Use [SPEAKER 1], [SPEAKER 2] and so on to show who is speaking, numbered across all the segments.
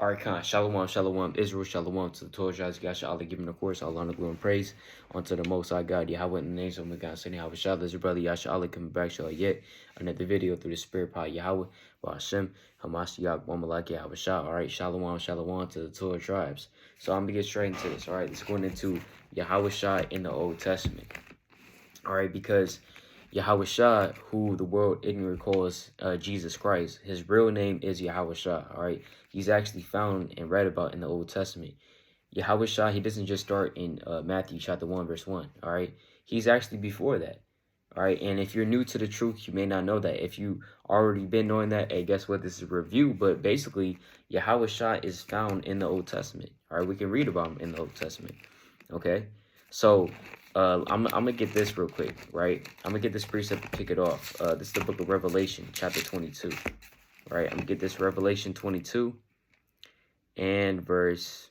[SPEAKER 1] All right, Khan. Shalom, shalom, Israel, shalom to the Torah tribes. Yasha Allah giving the course, all honor, glory, and praise unto the Most High God. Yahweh in the names of my God, saying YAHAWASHI. This is your brother Yasha Allah coming back to yet another video through the Spirit Power Yahweh, BAHASHAM, HAMASHIAK, YAHWAH, YAHAWASHI. All right, shalom, shalom to the Torah tribes. So I'm going to get straight into this. All right, let's go into YAHAWASHI in the Old Testament. All right, because YAHAWASHI, who the world ignorantly calls Jesus Christ, his real name is YAHAWASHI. All right, he's actually found and read about in the Old Testament. YAHAWASHI, he doesn't just start in Matthew chapter 1, verse 1. All right, he's actually before that. All right, and if you're new to the truth, you may not know that. If you already been knowing that, hey, guess what? This is a review, but basically, YAHAWASHI is found in the Old Testament. All right, we can read about him in the Old Testament. Okay, so I'm gonna get this real quick, right? I'm gonna get this precept to kick it off. This is the book of Revelation, chapter 22. Right? I'm gonna get this Revelation 22 and verse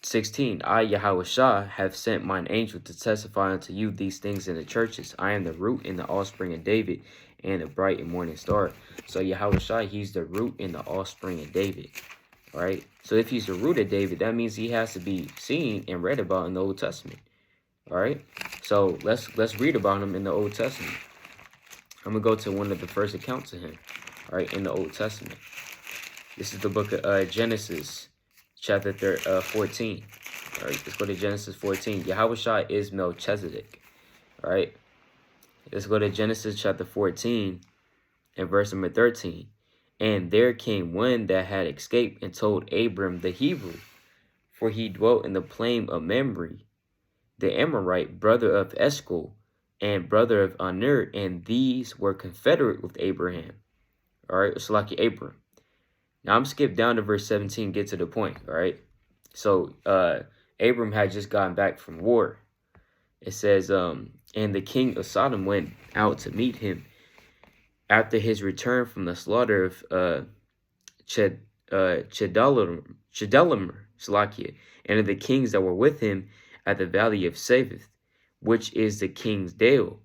[SPEAKER 1] 16. I, YAHAWASHI, have sent mine angel to testify unto you these things in the churches. I am the root and the offspring of David, and the bright and morning star. So YAHAWASHI, he's the root and the offspring of David. Right? So if he's the root of David, that means he has to be seen and read about in the Old Testament. All right? So let's read about him in the Old Testament. I'm going to go to one of the first accounts of him, all right, in the Old Testament. This is the book of Genesis, chapter 14. All right, let's go to Genesis 14. YAHAWASHI is Melchizedek. All right, let's go to Genesis chapter 14 and verse number 13. And there came one that had escaped and told Abram the Hebrew, for he dwelt in the plain of Mamre, the Amorite, brother of Eshcol, and brother of Aner, and these were confederate with Abraham. All right, it's like Abram. Now I'm skip down to verse 17, get to the point. All right, so Abram had just gotten back from war. It says, and the king of Sodom went out to meet him after his return from the slaughter of Chedorlaomer, Slakia, and of the kings that were with him at the valley of Savith, which is the king's dale.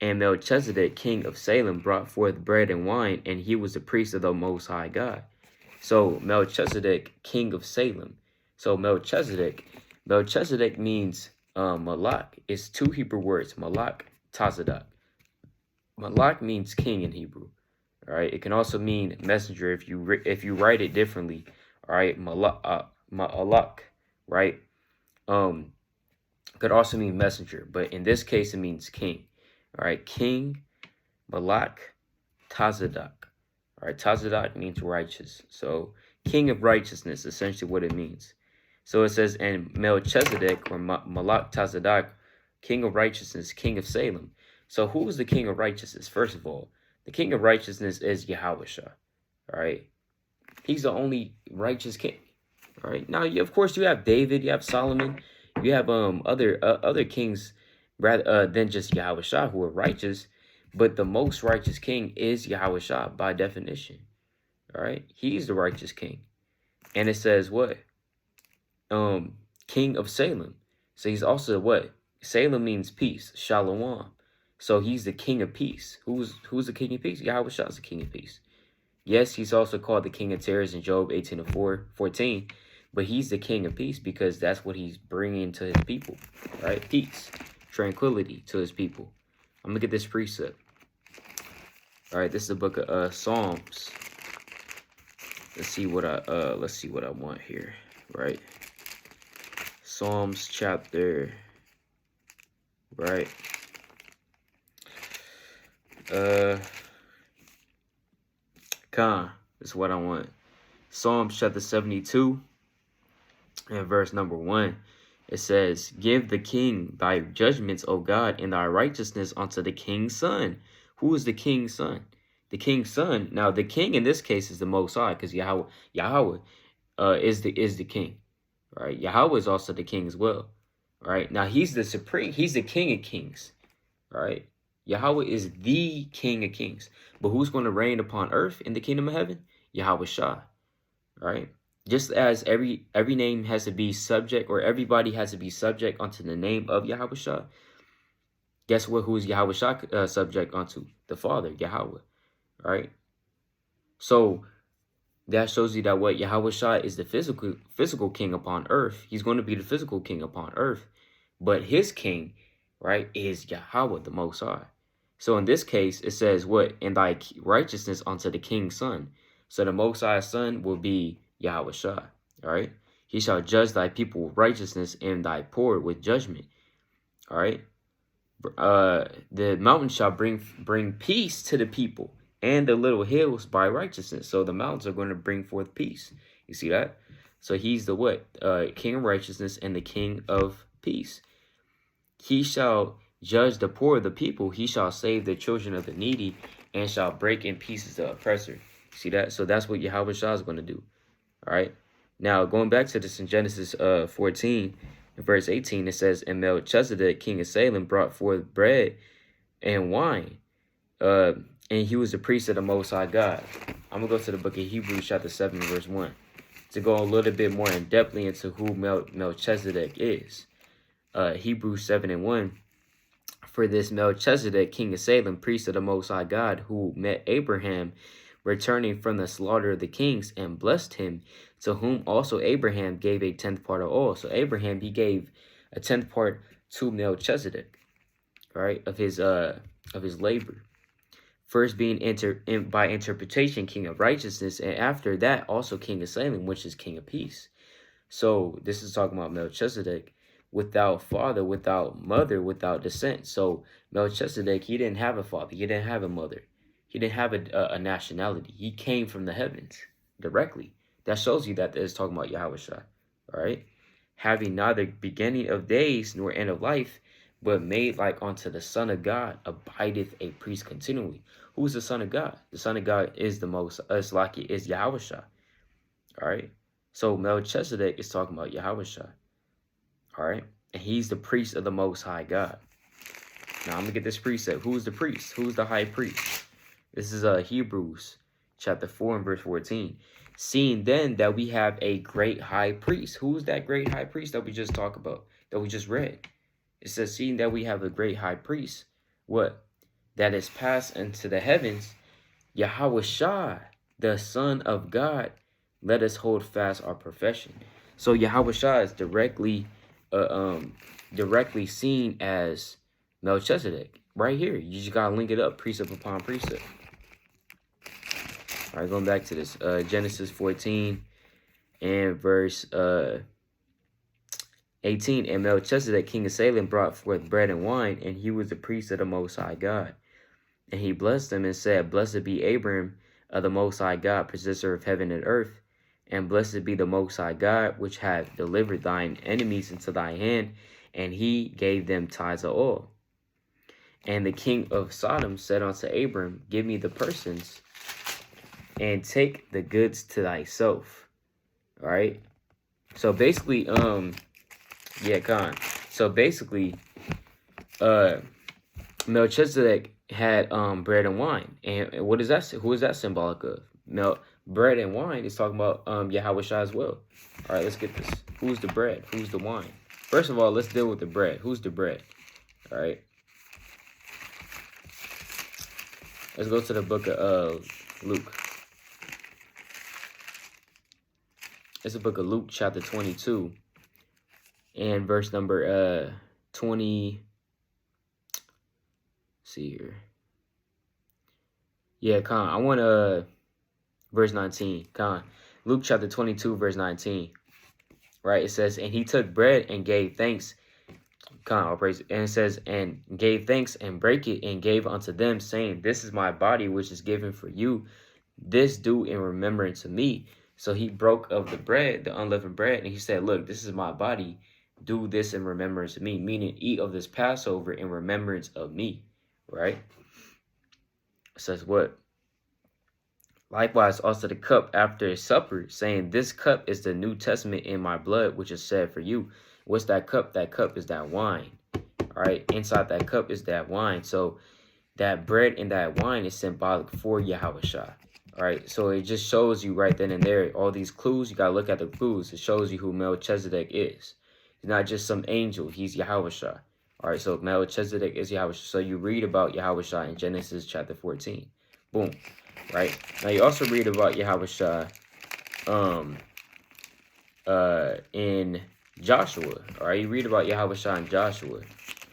[SPEAKER 1] And Melchizedek, king of Salem, brought forth bread and wine, and he was the priest of the Most High God. So Melchizedek, king of Salem. So Melchizedek means Malak. It's two Hebrew words, Malak, Tazadok. Malak means king in Hebrew. All right. It can also mean messenger if you write it differently. All right. Malak, right? Could also mean messenger, but in this case it means king. All right. King, Malak, Tazadok. All right. Tazadok means righteous. So king of righteousness, essentially what it means. So it says, and Melchizedek, or Malak Tazadok, king of righteousness, king of Salem. So who is the king of righteousness? First of all, the king of righteousness is YAHAWASHI. All right. He's the only righteous king. All right. Now, of course, you have David, you have Solomon, you have other kings rather than just YAHAWASHI who are righteous, but the most righteous king is YAHAWASHI by definition. All right. He's the righteous king. And it says what? King of Salem. So he's also what? Salem means peace, Shalom. So he's the king of peace. Who's the king of peace? YAHAWASHI is the king of peace. Yes, he's also called the king of terrors in Job 18:14, but he's the king of peace because that's what he's bringing to his people, right? Peace, tranquility to his people. I'm gonna get this precept. All right, this is the book of Psalms. Let's see what I want here, right? Psalms chapter, right? This is what I want. Psalms chapter 72 and verse number 1. It says, give the king thy judgments, O God, and thy righteousness unto the king's son. Who is the king's son? The king's son. Now, the king in this case is the Most High, because Yahweh is the king. Right? Yahweh is also the king as well. All right. Now, he's the supreme. He's the king of kings. All right. Yahweh is the king of kings. But who's going to reign upon earth in the kingdom of heaven? YAHAWASHI. Right? Just as every name has to be subject, or everybody has to be subject unto the name of YAHAWASHI. Guess what? Who is YAHAWASHI subject unto? The Father, Yahweh. Right? So that shows you that what YAHAWASHI is the physical king upon earth. He's going to be the physical king upon earth. But his king, right, is Yahweh, the Most High. So in this case, it says what? In thy righteousness unto the king's son. So the Most High's son will be YAHAWASHI, all right? He shall judge thy people with righteousness and thy poor with judgment, all right? The mountains shall bring peace to the people, and the little hills by righteousness. So the mountains are going to bring forth peace. You see that? So he's the what? King of righteousness and the king of peace. He shall judge the poor of the people. He shall save the children of the needy, and shall break in pieces the oppressor. See that? So that's what YAHAWASHI is going to do. All right. Now, going back to this in Genesis 14, in verse 18, it says, and Melchizedek, king of Salem, brought forth bread and wine. And he was the priest of the Most High God. I'm going to go to the book of Hebrews, chapter 7, verse 1, to go a little bit more in depthly into who Melchizedek is. Hebrews 7 and 1. For this Melchizedek, king of Salem, priest of the Most High God, who met Abraham, returning from the slaughter of the kings, and blessed him, to whom also Abraham gave a 10th part of all. So Abraham, he gave a 10th part to Melchizedek, right, of his labor. First being by interpretation king of righteousness, and after that also king of Salem, which is king of peace. So this is talking about Melchizedek, without father, without mother, without descent. So Melchizedek, he didn't have a father, he didn't have a mother, he didn't have a nationality. He came from the heavens directly. That shows you that it's talking about YAHAWASHI. All right, having neither beginning of days nor end of life, but made like unto the Son of God, abideth a priest continually. Who is the Son of God? The Son of God is the most, is YAHAWASHI. All right, so Melchizedek is talking about YAHAWASHI. All right, and he's the priest of the Most High God. Now I'm gonna get this precept. Who's the priest? Who's the high priest? This is Hebrews chapter 4 and verse 14. Seeing then that we have a great high priest. Who's that great high priest that we just talked about, that we just read? It says, seeing that we have a great high priest, what? That is passed into the heavens, YAHAWASHI, the Son of God, let us hold fast our profession. So YAHAWASHI is directly seen as Melchizedek right here. You just gotta link it up, precept upon precept. All right, going back to this, Genesis 14 and verse 18. And Melchizedek, king of Salem, brought forth bread and wine, and he was the priest of the Most High God. And he blessed them and said, blessed be Abram of the Most High God, possessor of heaven and earth, and blessed be the Most High God, which hath delivered thine enemies into thy hand, and he gave them tithes of oil. And the king of Sodom said unto Abram, give me the persons, and take the goods to thyself. All right. So basically, yeah, Khan. So basically, Melchizedek had bread and wine, and what is that? Who is that symbolic of? Bread and wine is talking about YAHAWASHI as well. All right, let's get this. Who's the bread? Who's the wine? First of all, let's deal with the bread. Who's the bread? All right. Let's go to the book of Luke. It's the book of Luke, chapter 22, and verse number 20. See here. Yeah, Khan. I want verse 19. Khan. Luke chapter 22, verse 19. Right? It says, and he took bread and gave thanks. Khan, I'll praise it. And it says, and gave thanks and brake it and gave unto them, saying, this is my body which is given for you. This do in remembrance of me. So he broke of the bread, the unleavened bread, and he said, look, this is my body. Do this in remembrance of me. Meaning, eat of this Passover in remembrance of me. Right? It says what? Likewise also the cup after supper, saying, this cup is the New Testament in my blood, which is shed for you. What's that cup? That cup is that wine. All right? Inside that cup is that wine. So that bread and that wine is symbolic for YAHAWASHI. All right, so it just shows you right then and there, all these clues. You got to look at the clues. It shows you who Melchizedek is. He's not just some angel. He's YAHAWASHI. All right, so Melchizedek is YAHAWASHI. So you read about YAHAWASHI in Genesis chapter 14. Boom. right? Now you also read about Yahawashi in Joshua. All right, you read about Yahawashi in Joshua.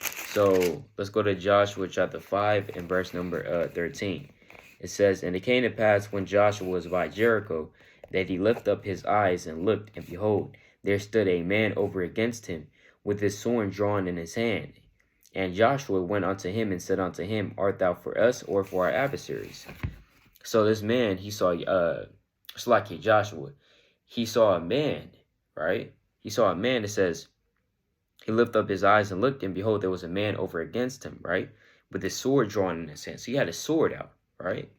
[SPEAKER 1] So let's go to Joshua chapter 5 and verse number 13. It says, "And it came to pass when Joshua was by Jericho, that he lifted up his eyes and looked, and behold, there stood a man over against him, with his sword drawn in his hand. And Joshua went unto him and said unto him, Art thou for us or for our adversaries?" So this man, he saw, it's like Joshua, he saw a man, right? He saw a man that says, he lifted up his eyes and looked, and behold, there was a man over against him, right? With his sword drawn in his hand. So he had his sword out, right?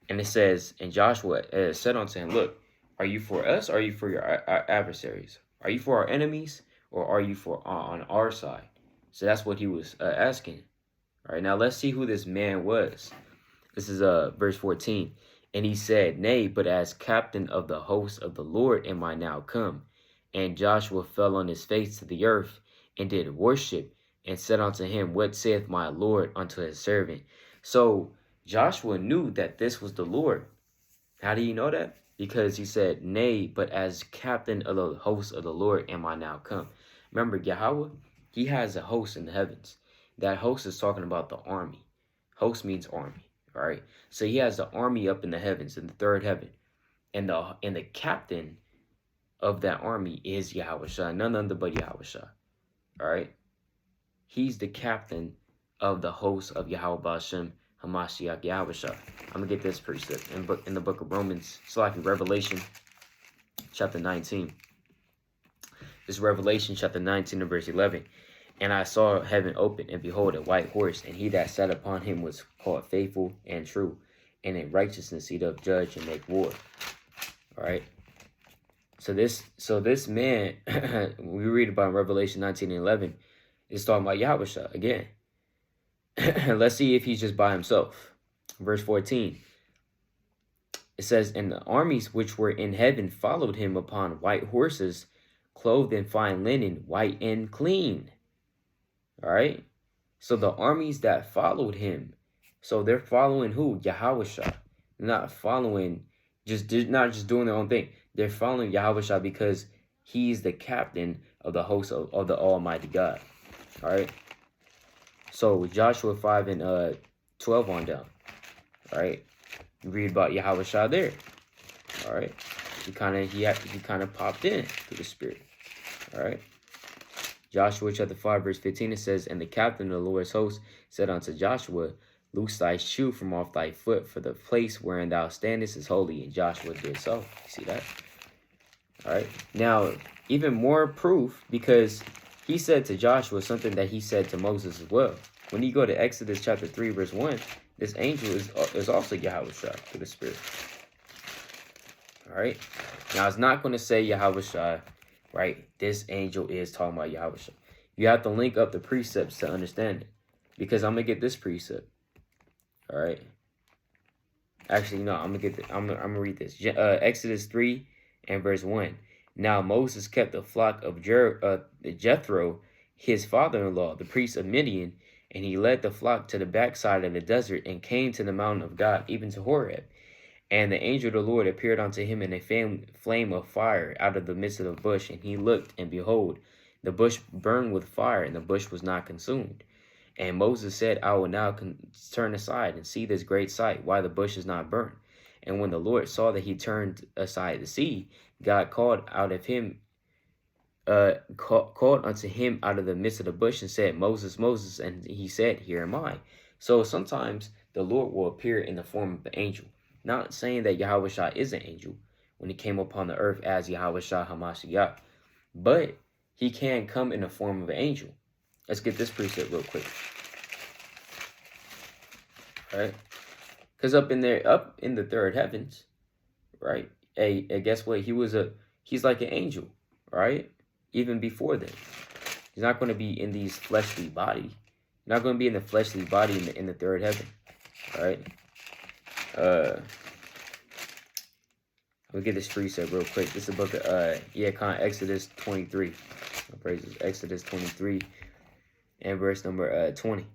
[SPEAKER 1] And it says, and Joshua said unto him, Look, are you for us, or are you for our adversaries? Are you for our enemies, or are you for on our side? So that's what he was asking. All right, now let's see who this man was. This is verse 14. "And he said, Nay, but as captain of the host of the Lord am I now come. And Joshua fell on his face to the earth, and did worship, and said unto him, What saith my Lord unto his servant?" So Joshua knew that this was the Lord. How do you know that? Because he said, "Nay, but as captain of the host of the Lord am I now come." Remember, Yahweh, he has a host in the heavens. That host is talking about the army. Host means army, all right? So he has the army up in the heavens, in the third heaven. And the captain of that army is Yahawashi, none other but Yahawashi. All right, he's the captain of the host of Yahweh BAHASHAM HaMashiach Yahawashi. I'm gonna get this precept in the book of Romans. It's like in Revelation chapter 19. This is Revelation chapter 19 and verse 11. "And I saw heaven open, and behold, a white horse, and he that sat upon him was called Faithful and True, and in righteousness he doth judge and make war." All right. So this man, we read about in Revelation 19 and 11, is talking about Yahawashi again. Let's see if he's just by himself. Verse 14. It says, "And the armies which were in heaven followed him upon white horses, clothed in fine linen, white and clean." All right. So the armies that followed him, so they're following who? Yahawashi. Not following, not just doing their own thing. They're following Yahawashi because he's the captain of the host of the Almighty God. All right. So Joshua 5 and 12 on down. All right. You read about Yahawashi there. All right. He kind of popped in through the Spirit. All right. Joshua chapter 5 verse 15, it says, "And the captain of the Lord's host said unto Joshua, Loose thy shoe from off thy foot, for the place wherein thou standest is holy." And Joshua did so. You see that? All right. Now, even more proof, because he said to Joshua something that he said to Moses as well. When you go to Exodus chapter 3 verse 1, this angel is also Yahawashi through the Spirit. All right. Now, it's not going to say Yahawashi, right? This angel is talking about Yahawashi. You have to link up the precepts to understand it, because I'm gonna get this precept. All right. Actually, no, I'm gonna read this. Exodus 3 and verse 1. "Now Moses kept the flock of Jethro, his father-in-law, the priest of Midian, and he led the flock to the backside of the desert and came to the mountain of God, even to Horeb. And the angel of the Lord appeared unto him in a flame of fire out of the midst of the bush. And he looked, and behold, the bush burned with fire, and the bush was not consumed. And Moses said, I will now turn aside and see this great sight, why the bush is not burnt. And when the Lord saw that he turned aside to see, God called unto him out of the midst of the bush and said, Moses, Moses. And he said, Here am I. So sometimes the Lord will appear in the form of an angel. Not saying that Yahawashi is an angel when he came upon the earth as Yahawashi HaMashiach, but he can come in the form of an angel. Let's get this precept real quick. All right? Because up in the third heavens, right? Hey, guess what? He's like an angel, right? Even before then. He's not going to be in these fleshly body. He's not going to be in the fleshly body in the third heaven. All right? We'll get this precept real quick. This is the book of Exodus 23. Praises Exodus 23 and verse number 20.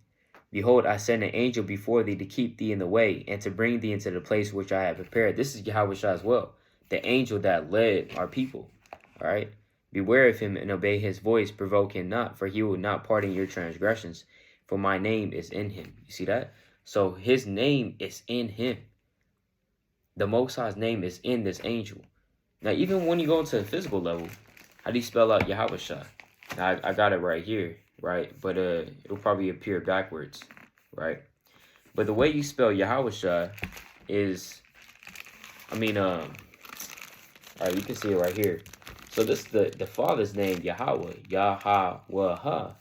[SPEAKER 1] Behold, I send an angel before thee to keep thee in the way, and to bring thee into the place which I have prepared. This is Yahawashi as well, the angel that led our people. All right. Beware of him and obey his voice, provoke him not, for he will not pardon your transgressions, for my name is in him. You see that? So his name is in him. The Most High's name is in this angel. Now, even when you go into the physical level, how do you spell out Yahawashi? Now, I got it right here, right? But it'll probably appear backwards, right? But the way you spell Yahawashi is, all right, you can see it right here. So this is the Father's name, Yahawah, YAHAWAH,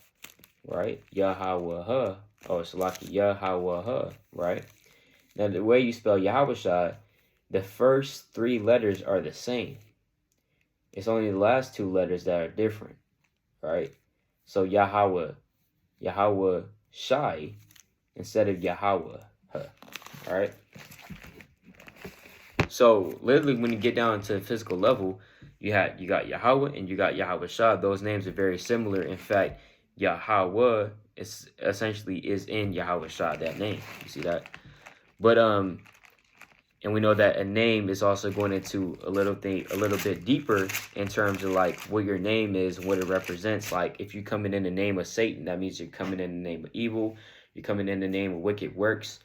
[SPEAKER 1] right? YAHAWAH, it's like YAHAWAH, right? Now, the way you spell Yahawashi, the first 3 letters are the same. It's only the last 2 letters that are different, right? So Yahawah, Yahawashi, instead of Yahawah, all right? So literally, when you get down to the physical level, you got Yahawah and you got Yahawashi. Those names are very similar. In fact, Yahawah is essentially in Yahawashi, that name. You see that? But and we know that a name is also going into a little bit deeper in terms of like what your name is and what it represents. Like if you coming in the name of Satan, that means you're coming in the name of evil. You're coming in the name of wicked works.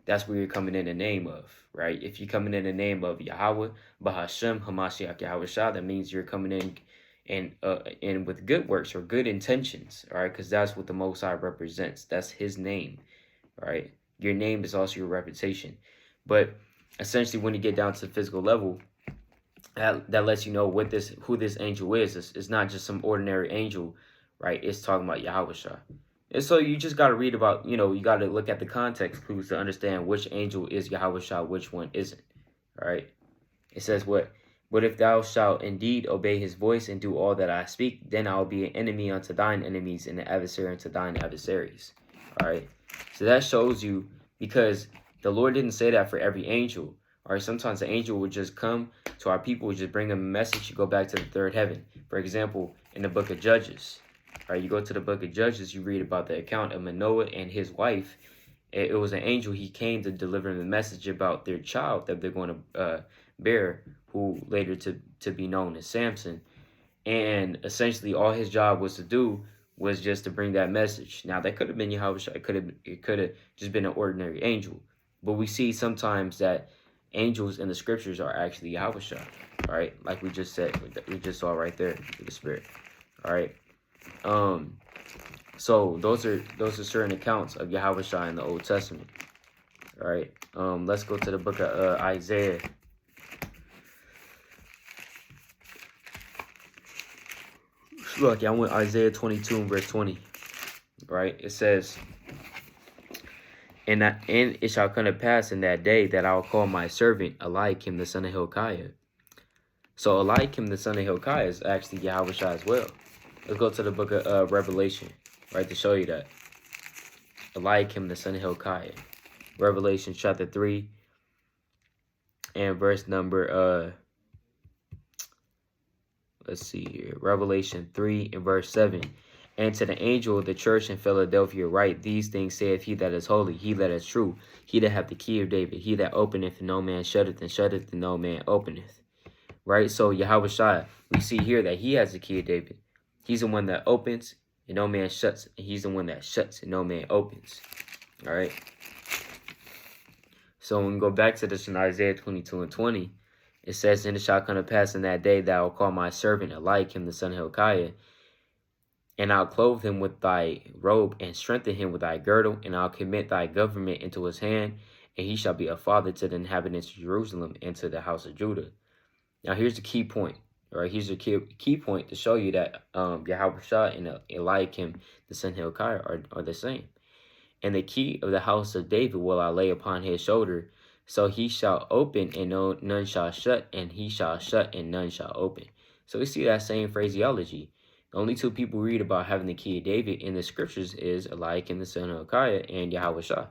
[SPEAKER 1] That's where you're coming in the name of, right? If you're coming in the name of Yahawah, BAHASHAM, HaMashiach Yahawashi, that means you're coming in with good works or good intentions, all right? Because that's what the Most High represents. That's his name, right? Your name is also your reputation. But essentially, when you get down to the physical level, that lets you know who this angel is. It's not just some ordinary angel, right? It's talking about Yahawashi. And so you just got to read about, you got to look at the context clues to understand which angel is Yahawashi, which one isn't, right? It says what? But if thou shalt indeed obey his voice and do all that I speak, then I will be an enemy unto thine enemies and an adversary unto thine adversaries, all right? So that shows you, because the Lord didn't say that for every angel. All right, sometimes the angel would just come to our people, would just bring them a message, you go back to the 3rd heaven. For example, in the book of Judges, all right, you go to the book of Judges, you read about the account of Manoah and his wife. It was an angel. He came to deliver them a message about their child that they're going to bear, who later to be known as Samson. And essentially all his job was to do was just to bring that message. Now, that could have been Yahawashi. It could have just been an ordinary angel. But we see sometimes that angels in the scriptures are actually Yahawashi, right? Like we just said, we just saw right there with the Spirit, all right? So those are certain accounts of Yahawashi in the Old Testament, all right? Let's go to the book of Isaiah. Look, I went Isaiah 22 and verse 20, right? It says, And it shall come to pass in that day that I will call my servant Eliakim the son of Hilkiah. So Eliakim the son of Hilkiah is actually Yahawashi as well. Let's go to the book of Revelation, right, to show you that. Eliakim the son of Hilkiah. Revelation chapter 3 and verse number, let's see here. Revelation 3 and verse 7. And to the angel of the church in Philadelphia write, These things saith he that is holy, he that is true, he that hath the key of David, he that openeth and no man shutteth, and shutteth and no man openeth. Right? So Yahawashi, we see here that he has the key of David. He's the one that opens and no man shuts, and he's the one that shuts and no man opens. All right? So when we go back to this in Isaiah 22 and 20, it says, And it shall come to pass in that day that I will call my servant Eliakim the son of Hilkiah, and I'll clothe him with thy robe, and strengthen him with thy girdle, and I'll commit thy government into his hand, and he shall be a father to the inhabitants of Jerusalem and to the house of Judah. Now here's the key point, all right? Here's the key point to show you that Yahawashi and Eliakim the son of Hilkiah are the same. And the key of the house of David will I lay upon his shoulder, so he shall open and none shall shut, and he shall shut and none shall open. So we see that same phraseology. The only 2 people read about having the key of David in the scriptures is Eliakim the son of Hilkiah and Yahawashi,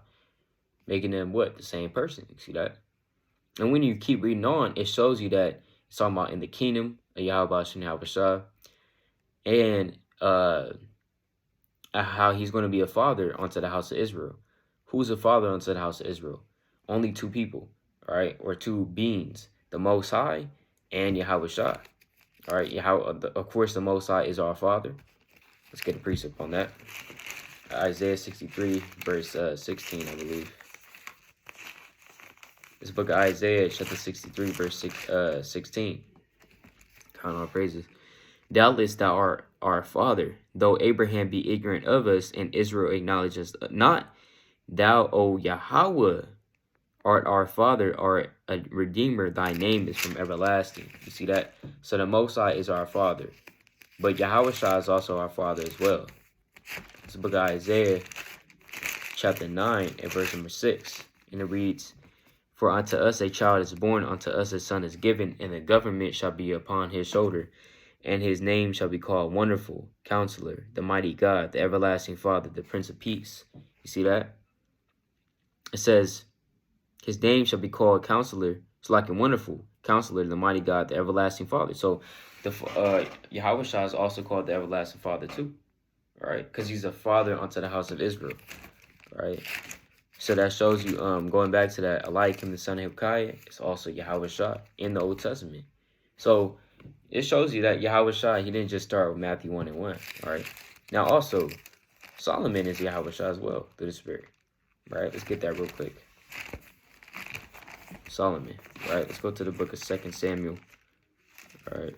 [SPEAKER 1] making them what? The same person. You see that? And when you keep reading on, it shows you that it's talking about in the kingdom of Yahawashi and Yahawashi, and how he's going to be a father unto the house of Israel. Who's a father unto the house of Israel? Only two people, all right, or two beings, the Most High and Yahawashi. All right, of course, the Most High is our Father. Let's get a precept on that. Isaiah 63, verse 16, I believe. This book of Isaiah, chapter 63, verse 16. Count all praises. Doubtless thou art our father, though Abraham be ignorant of us, and Israel acknowledge us not. Thou, O Yahawah, art our father, art a redeemer. Thy name is from everlasting. You see that? So the Most High is our father, but Yahawashi is also our father as well. It's the book of Isaiah, chapter 9, and verse number 6. And it reads, For unto us a child is born, unto us a son is given, and the government shall be upon his shoulder. And his name shall be called Wonderful, Counselor, the Mighty God, the Everlasting Father, the Prince of Peace. You see that? It says, his name shall be called Counselor. It's like a Wonderful, Counselor, the Mighty God, the Everlasting Father. So the Yahawashi is also called the Everlasting Father too. Right? Because he's a father unto the house of Israel. Right? So that shows you, going back to that, Eliakim, the son of Hilkiah, is also Yahawashi in the Old Testament. So it shows you that Yahawashi, he didn't just start with Matthew 1 and 1. All right. Now also, Solomon is Yahawashi as well through the Spirit. Right? Let's get that real quick. Solomon. All right. Let's go to the book of 2 Samuel. All right.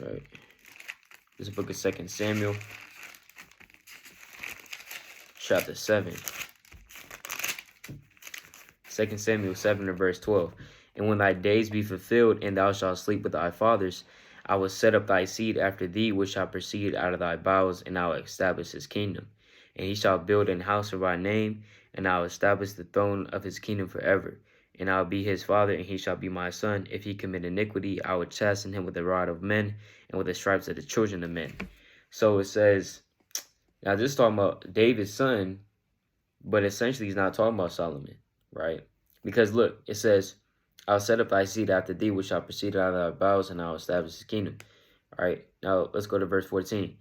[SPEAKER 1] Right. This is the book of 2 Samuel, chapter 7. 2 Samuel 7 and verse 12. And when thy days be fulfilled, and thou shalt sleep with thy fathers, I will set up thy seed after thee, which shall proceed out of thy bowels, and I will establish his kingdom. And he shall build an house for my name, and I will establish the throne of his kingdom forever. And I will be his father, and he shall be my son. If he commit iniquity, I will chasten him with the rod of men, and with the stripes of the children of men. So it says, now this is talking about David's son, but essentially he's not talking about Solomon, right? Because look, it says, I'll set up thy seed after thee, which shall proceed out of thy bowels, and I will establish his kingdom. All right, now let's go to verse 14.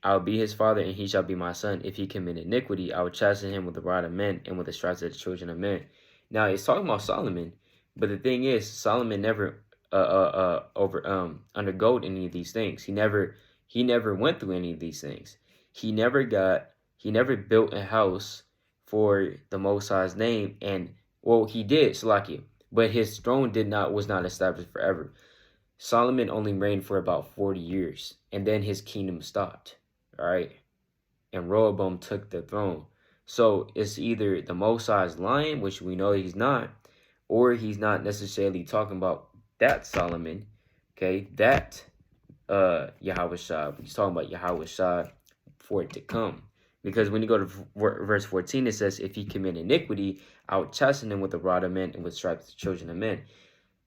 [SPEAKER 1] I will be his father, and he shall be my son. If he commit iniquity, I will chasten him with the rod of men, and with the stripes of the children of men. Now it's talking about Solomon, but the thing is, Solomon never undergo any of these things. He never went through any of these things. He never built a house for the Most High's name, and well, he did, Salakia, but his throne was not established forever. Solomon only reigned for about 40 years, and then his kingdom stopped. All right, and Rehoboam took the throne. So it's either the Most High's lying, which we know he's not, or he's not necessarily talking about that Solomon, okay, that Yahawashi. He's talking about Yahawashi for it to come. Because when you go to verse 14, it says, if he commit iniquity, I will chasten him with the rod of men and with stripes of the children of men.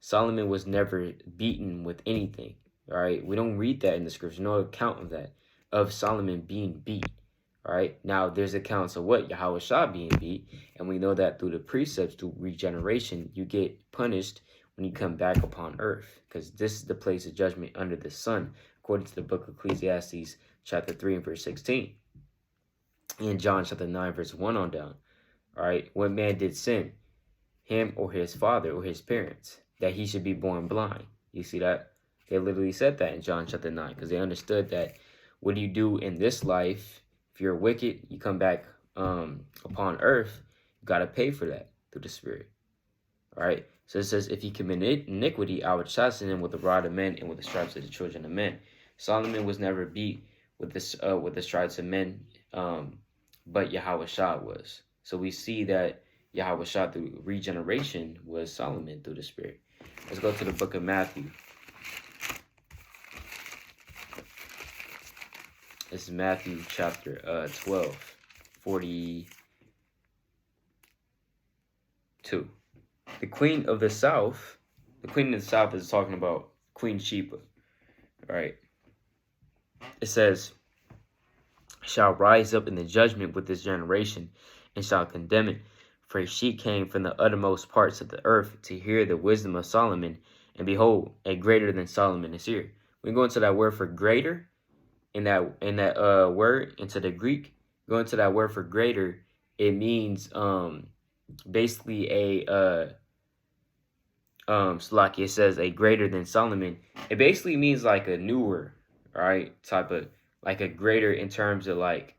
[SPEAKER 1] Solomon was never beaten with anything. All right, we don't read that in the scripture. No account of that, of Solomon being beat. All right, now there's accounts of what? Yahawashi being beat, and we know that through the precepts, through regeneration, you get punished when you come back upon earth, because this is the place of judgment under the sun, according to the book of Ecclesiastes, chapter 3 and verse 16. In John chapter 9, verse 1 on down. All right, what man did sin? Him or his father or his parents, that he should be born blind. You see that? They literally said that in John chapter 9, because they understood that what you do in this life, if you're wicked, you come back upon earth, you got to pay for that through the Spirit. All right, so it says, if he commit iniquity, I would chasten him with the rod of men and with the stripes of the children of men. Solomon was never beat with the stripes of men, but Yahawashi was. So we see that Yahawashi through regeneration was Solomon through the Spirit. Let's go to the book of Matthew. This is Matthew chapter 12, 42. The queen of the south is talking about Queen Sheba. All right. It says, shall rise up in the judgment with this generation, and shall condemn it. For she came from the uttermost parts of the earth to hear the wisdom of Solomon, and behold, a greater than Solomon is here. We go into that word for greater. in that word into the Greek, go into that word for greater, it means basically a Slaki, it says a greater than Solomon. It basically means like a newer, right? Type of like a greater in terms of like,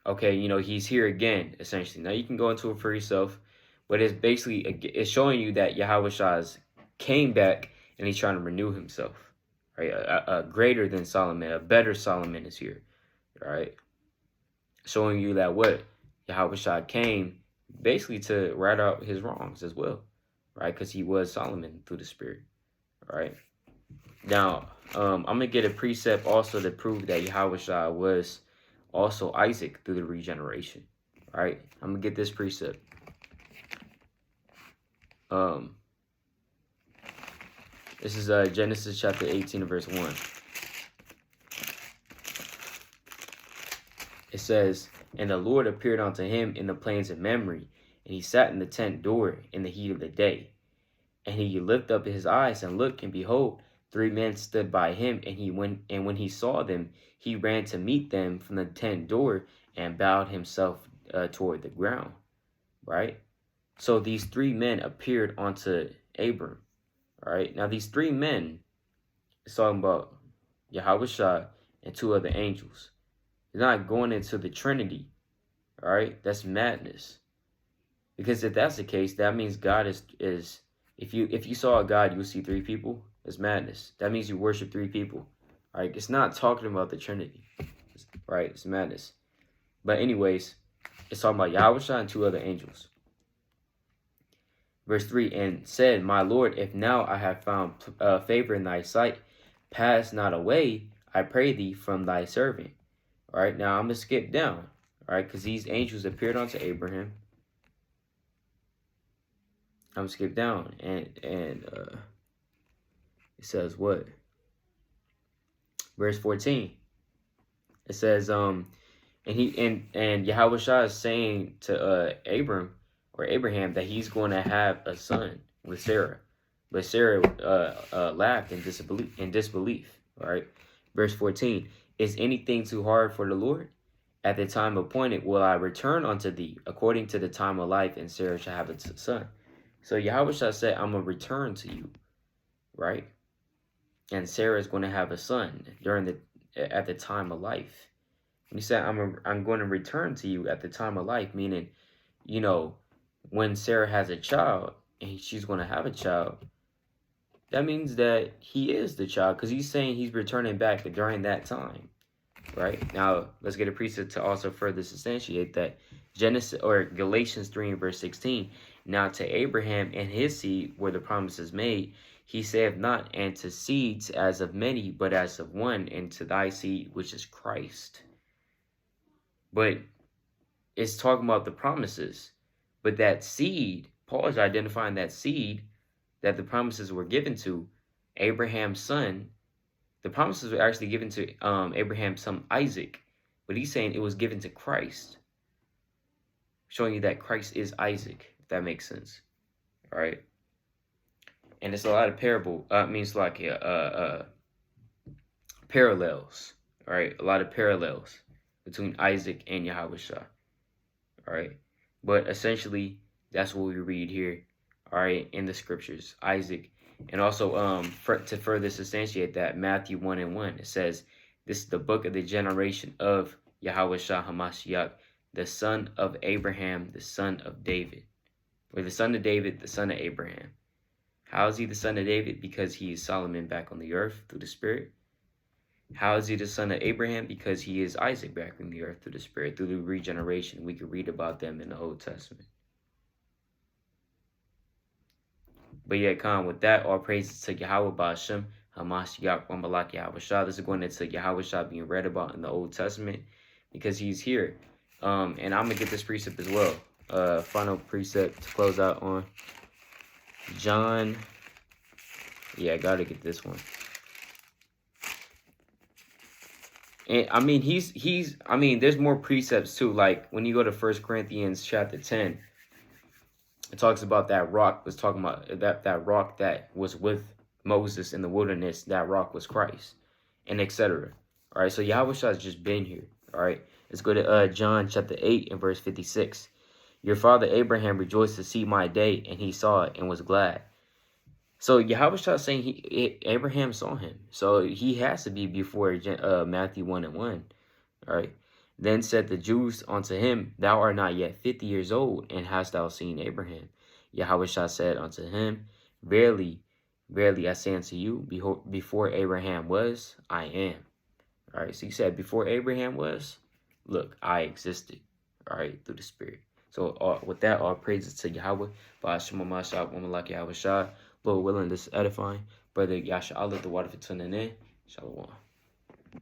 [SPEAKER 1] okay, you know, he's here again, essentially. Now you can go into it for yourself, but it's basically it's showing you that Yahawashi came back and he's trying to renew himself, right? A greater than Solomon, a better Solomon is here, right? Showing you that what Yahawashi came basically to right out his wrongs as well, right? Because he was Solomon through the Spirit, right? Now, I'm going to get a precept also to prove that Yahawashi was also Isaac through the regeneration, right? I'm going to get this precept. This is Genesis chapter 18 verse 1. It says, "And the Lord appeared unto him in the plains of Mamre, and he sat in the tent door in the heat of the day. And he lifted up his eyes and looked, and behold, 3 men stood by him, and when he saw them, he ran to meet them from the tent door and bowed himself toward the ground." Right? So these 3 men appeared unto Abram. Right? Now these 3 men, it's talking about Yahawashi and 2 other angels. They're not going into the Trinity. All right? That's madness. Because if that's the case, that means God is if you saw a God, you would see 3 people. It's madness. That means you worship 3 people. All right? It's not talking about the Trinity. Right? It's madness. But anyways, it's talking about Yahawashi and 2 other angels. Verse 3, "And said, My Lord, if now I have found favor in thy sight, pass not away, I pray thee, from thy servant." All right, now I'm going to skip down. All right, because these angels appeared unto Abraham. I'm going to skip down. And it says what? Verse 14. It says, and Yahawashi is saying to Abraham that he's going to have a son with Sarah. But Sarah laughed in disbelief. All right. Verse 14. "Is anything too hard for the Lord? At the time appointed will I return unto thee, according to the time of life, and Sarah shall have a son." So Yahawashi said, I'm going to return to you. Right. And Sarah is going to have a son at the time of life. And he said, I'm going to return to you at the time of life, meaning, you know, when Sarah has a child and she's going to have a child, that means that he is the child, because he's saying he's returning back during that time, right? Now, let's get a precept to also further substantiate that. Galatians 3 and verse 16, "Now to Abraham and his seed were the promises made. He saith not, and to seeds as of many, but as of one, and to thy seed, which is Christ." But it's talking about the promises. But that seed, Paul is identifying that seed that the promises were given to, Abraham's son. The promises were actually given to Abraham's son Isaac. But he's saying it was given to Christ. Showing you that Christ is Isaac, if that makes sense. All right. And it's a lot of parallels. All right. A lot of parallels between Isaac and Yahawashi. All right. But essentially, that's what we read here, all right, in the scriptures, Isaac. And also, to further substantiate that, Matthew 1 and 1, it says, "This is the book of the generation of Yahawashi HaMashiach, the son of Abraham, the son of David." Or the son of David, the son of Abraham. How is he the son of David? Because he is Solomon back on the earth through the Spirit. How is he the son of Abraham? Because he is Isaac back on the earth through the Spirit, through the regeneration. We could read about them in the Old Testament. But yeah, with that, all praises to Yahweh BAHASHAM, HaMashiach, Wambalak Yahawashi. This is going into Yahawashi being read about in the Old Testament, because he's here. And I'm going to get this precept as well. Final precept to close out on. John. Yeah, I got to get this one. And I mean, there's more precepts too. Like when you go to 1 Corinthians chapter 10, it talks about that rock, was talking about that rock that was with Moses in the wilderness. That rock was Christ, and etc. All right, so Yahawashi has just been here. All right, let's go to John chapter 8 and verse 56. Your father Abraham rejoiced to see my day, and he saw it and was glad. So Yahawashi is saying Abraham saw him. So he has to be before Matthew 1 and 1. All right. Then said the Jews unto him, Thou art not yet 50 years old, and hast thou seen Abraham? Yahawashi said unto him, Verily, verily I say unto you, before Abraham was, I am. All right, so he said, before Abraham was, look, I existed, all right, through the Spirit. So with that, all praises to Yahweh. BAHASHAM, Mashah, woman like Yahawashi. Lord willing, this is edifying. Brother Yasha, I'll let the water for tuning in. Shalom.